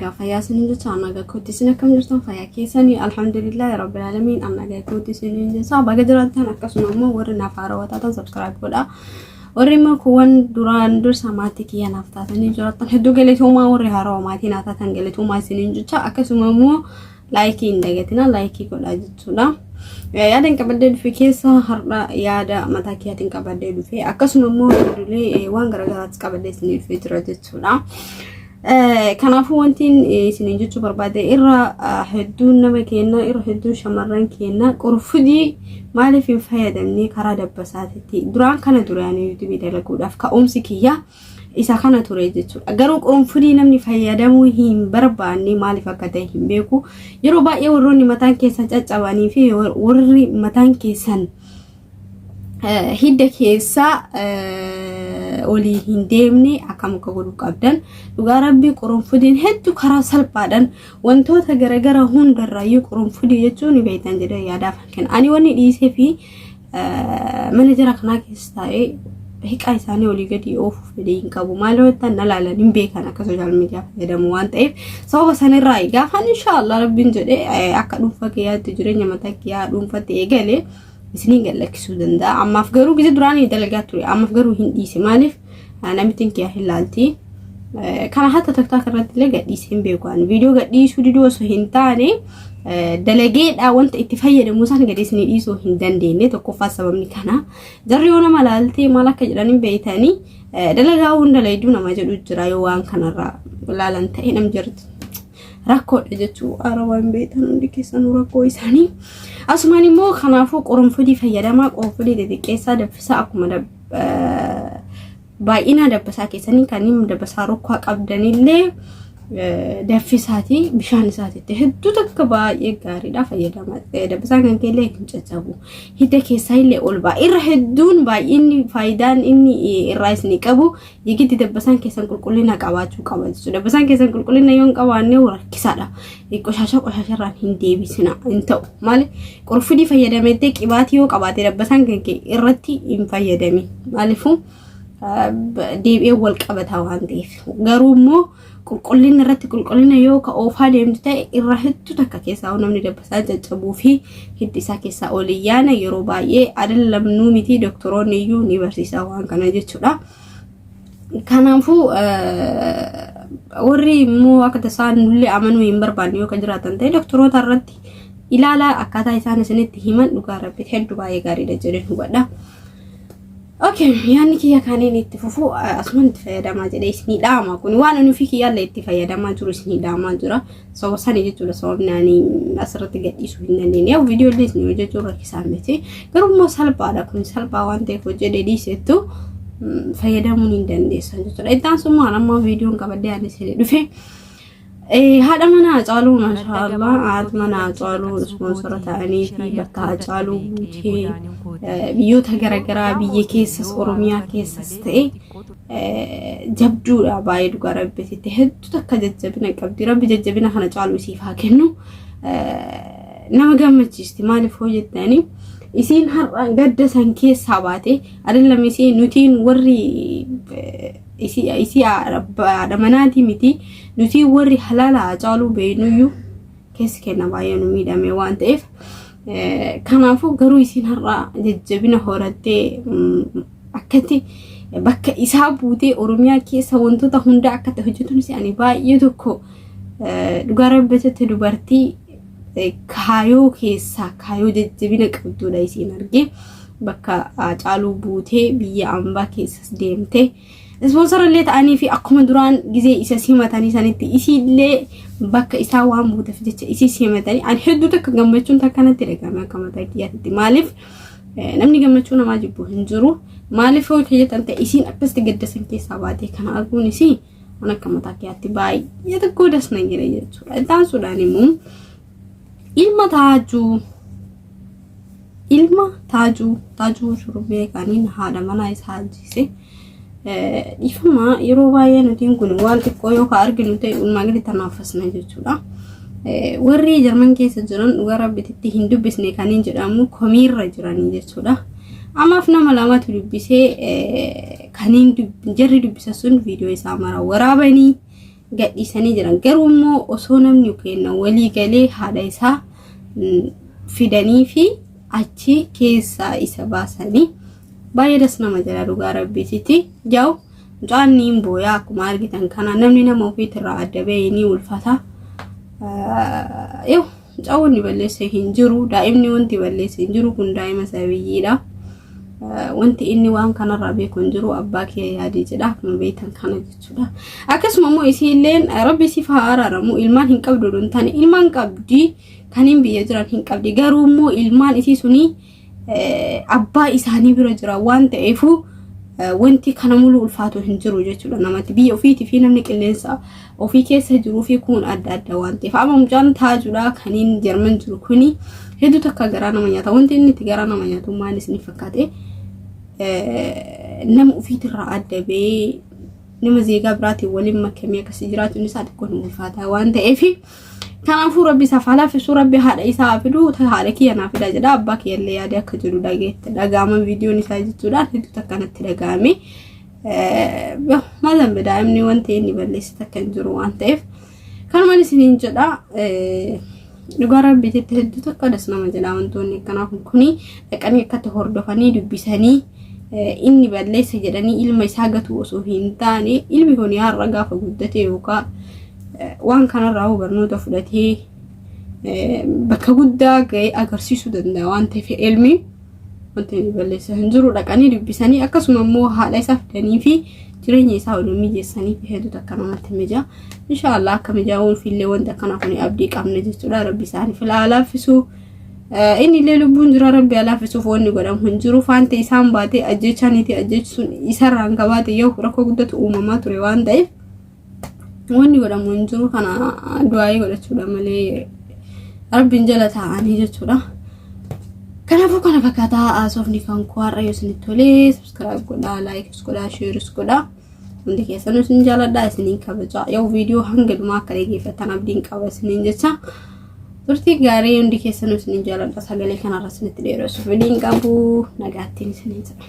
nagaa fayyaa isiniin jecha nagaa kootti isin akkam jirtan fayyaa keessanii alhamdulillah rabbil alamin nagaa kootti isiniin jecha baga jiraattan akkasuma immoo warri naaf haarawwatan subscribe godhaa warri immoo kuwan duraan dursa maatii kiyya naaf taatanii jiraattan hedduu galatooma warri haarawwa maatii naaf taatan galatooma isiniin jecha akkasuma immoo like hin dagatina like godhaa jechuudha. Yaadaan qabadee dhufe keessa har'a yaada mataa kiyaatiin qabadee dhufe akkasuma immoo ijoollee waan garagaraatti qabadee isin dhufe jira jechuudha. Kanaafuu wantiin isin jechuu barbaade irra hedduun nama keenya irra hedduun shamarran keenya qorfudii maaliif hin fayyadamne karaa dabbasaatitti duraan kana duraan YouTube dalaguudhaaf ka'umsi kiyya isa kana ture jechuudha. Garuu qorfudii namni fayyadamuu hin barbaanne maaliif akka ta'e hin beeku. Yeroo baay'ee warroonni mataan keessan caccabanii fi warri mataan keessan hidda keessa olii hin deemne akkam akka godhu qabdan dhugaa rabbii qorfudiin hedduu karaa salphaadhaan wantoota garagara hundarraayyuu qorfudii jechuun beektan jedhee yaadaaf kenna. Ani wanni dhiisee fi manajara kanaa keessa taa'ee hiqa isaanii olii gadi oofuuf fedhii hin qabu. Maalootaan nalaalan hin beekan akka social media fayyadamu waan ta'eef sababa sanirraa gaafan inshallah rabbiin jedhee akka dhuunfaa kiyyaatti jireenya mataa kiyyaa dhuunfaatti eegalee isiniin gallakkisuu danda'a. Ammaaf garuu gisa duraanii dalagaa ture. Ammaaf garuu hin dhiise maaliif namitiin kiyyaa hin laalti. Kana hatta TikTok irratti illee gadhiisee hin beeku. Viidiyoo gadhiisuu diduu osoo hin taane dalageedha wanta itti fayyadamu san gadi isin dhiisuu hin dandeenye tokkoffaa sababni kana. Jarri yoo nama laaltee maal akka jedhaniin beeytanii dalagaa hunda layduu nama jedhu jira yoo waan kanarraa laalan ta'e nam jirti. Rakkoodha jechuu arawaan beeytan hundi keessanuu rakkoo isaanii. Asumaan immoo kanaafuu qorfudii fayyadamaa qorfudii xixiqqeessaa dabbisaa akkuma baay'ina dabbasaa keessanii kanneen dabbasaa rokkaa qabdanillee daffisaati bishaan isaatitti hedduu takka baay'ee gaariidha fayyadamaa. Dabbasaa kan keellee hin caccabu. Hidda keessaa illee ol ba'a. Irra hedduun baay'inni faayidaan inni irraa isin qabu yigiti dabbasaan keessan qulqullina qabaachuu qaba jechuudha. Dabbasaan keessan qulqullina yoo hin qabaanne rakkisaadha. Qoshasharraan hin deebisina hin ta'u. Maali qorfudii fayyadamettee qibaatii yoo qabaate dabbasaan kan kee irratti hin fayyadami. Maaliifuu deebi'ee wal qabata waan ta'eef. Garuu immoo qulqullina irratti qulqullina yoo ka oofaa deemtu ta'e irra hedduu takka keessaa namni dabbasaa caccabuu fi hiddi isaa keessaa oliyyaana yeroo baay'ee adallamnuu miti doktoroonni iyyuu ni barsiisaa waan kana jechuudha. Kanaafuu warri immoo akka tasaan nullee amanuu hin barbaanne yoo ka jiraatan ta'e doktoroota irratti ilaalaa akkaataa isaan isinitti himan dhugaa rabbi hedduu baay'ee gaariidha jedheen hubadha. Okay, yaani kiyya kaaniin itti fufu asumaan itti fayyadamaa jedhee isinii dhaama. Kun waan nufi kiyyaallee itti fayyadamaa jiru isinii dhaamaa jira. Sababa sanii jechuudha sababni ani asirratti gadhiisuu hin dandeenye. Viidiyoo illee isinii hojjechuu rakkisaa miti. Garuu immoo salphaadha kun salphaa waan ta'eef hojjedhee dhiisettu fayyadamuu hin dandeessan jechuudha. Ittaan summaan amma viidiyoon qabadee ani isinii dhufe. Haadha mana Hacaaluu mashallah haadha mana Hacaaluu sponsora ta'anii fi bakka Hacaaluu buutee biyyoota garagaraa biyya keessas Oromiyaa keessas ta'e jabduudha baay'ee dhugaa rabbitti hedduu takka jajjabina qabdi. Rabbi jajjabina kana caaluu isiif haa kennu. Nama gammachiisti maaliif hoo jettanii isiin har'a gadda san keessaa baate adallam isiin nutiin warri isi haadha manaati miti nuti warri halaala Hacaaluu beeynuyyuu keessi kenna baay'ee nu miidhame waan ta'eef kanaafuu garuu isiin har'a jajjabina horattee akkatti bakka isaa buutee Oromiyaa keessa wantoota hunda akka ta'e hojjetuun isaanii baay'ee tokko dhugaa rabbitti dubartii kaayoo keessaa kaayoo jajjabina qabduudha isiin argee bakka Hacaaluu buutee biyya ambaa keessas deemtee sponsora illee ta'anii fi akkuma duraan gizee isa simatanii sanitti isiillee bakka isaa waan buuteef jecha isi simatanii ani hedduu takka gammachuun takka natti dhagahame akka mataa kiyyaatti. Maaliif namni gammachuu namaa jibbu hin jiru. Maaliif hoo keeyyataan ta'e isiin akkasitti gaddasan keessaa baatee kana arguun isii waan akka mataa kiyyaatti baay'ee tokko dasna jedhe jechuudha. Ittaan suudhaan immoo ilma taajuu shurubbee kaaniin haadha manaa isaa ajjeese. Ifama yeroo baay'ee nutiin kun waan xiqqoo yoo ka arginu ta'e ulmaa gadi tanaafasna jechuudha. Warri Jarman keessa jiran dhugaa rabbitti hin dubbisne kaniin jedhamu komiirra jiranii jechuudha. Ammaaf nama lamatu dubbisee kaniin jarri dubbisa sun viidiyoo isaa mara waraabanii gadhiisanii jiran. Garuu immoo osoo namni kenna walii galee haadha isaa fidanii fi achi keessa isa baasanii baay'ee das nama jala dhugaa rabbiiti. Jaw mucaanniin booyaa akkuma argitan kana namni nama ofiitirraa adda bahee ni ulfata. Mucaawwanni balleessee hin jiru, daa'imni wanti balleessee hin jiru kun daa'ima sabiyyiidha. Wanti inni waan kanarraa beeku hin jiru abbaa kee yaadee jedha akkuma beektan kana jechuudha. Akkasuma immoo isiilleen rabbi siif haa araaramu ilmaan hin qabdu don tane ilmaan qabdi kaniin biyya jiran hin qabdi garuu immoo ilmaan isii suni abbaa isaanii bira jira waan ta'eefu wanti kana mulu ulfaatu hin jiru jechuudha. Namatti biyya ofiitii fi namni qilleensa ofii keessa jiruu fi kun adda waan ta'eef amma mucaan taajuudha kaniin Jarman jiru kuni hedduu takka garaa nama nyaata. Wanti inni itti garaa nama nyaatu maalis ni fakkaate nama ofiitirraa adda bahee nama zeegaa biraatiin waliin makamee akkasii jiraachuun isaa xiqqoo nu ulfaata waan ta'eef kanaafuu rabbi isaaf laafisuu rabbi haadha isaa fiduu haadha kiyya naaf fida jedha abbaa kiyya illee yaadee akka jedhu dhagaama viidiyoon isaa jechuudhaan hedduu takka natti dhagaame. Maalan daa'imni wanti inni balleessite akka hin jiru waan ta'eef kanumaan isiniin jedha. Dhugaa rabbiitti hedduu takka das nama jala wantoonni kanaaf kuni dhaqanii akkatti hordofanii dubbisanii inni balleessa jedhanii ilma isaa gatu osoo hin taane ilmi kun har'a gaafa guddate yookaan waan kanarraa barnoota fudhatee bakka guddaa ga'ee agarsiisuu danda'a waan ta'eef ilmi wanti balleessa hin jiru dhaqanii dubbisanii akkasuma immoo haadha isaa fidanii fi jireenya isaa waliin mijeessanii fi hedduu takka namatti mija. Inshallah akka mijaa'uun fillee wanta kana kun abdii qabne jechuudha. Rabbi isaaniif laafisu inni illee lubbuun jira rabbi alaafisuuf wanni godhamu hin jiru. Faante isaan baatee ajjeechaniiti ajjeechisuun isarraan qabaate yoo rakkoo guddatu uumamaa ture waan ta'eef wanni godhamu hin jiru. Kana du'aayii godhachuudha malee rabbiin jala taa'anii jechuudha. Kanaafuu kana fakkaataa asoofni kan kuarra yoo isinitti tolee subscribe godhaa, like godhaa, share godhaa. Hundi keessanuu isin jaaladha isiniin kabaja. Yoo viidiyoo hanga dhumaa akka dhaggeeffattan abdiin qaba isiniin jecha. Turtii gaarii hundi keessanuu isiniin jaaladha. Sagalee kanarra isinitti dheeressuuf fedhiin qabu nagaattiin isiniin jedha.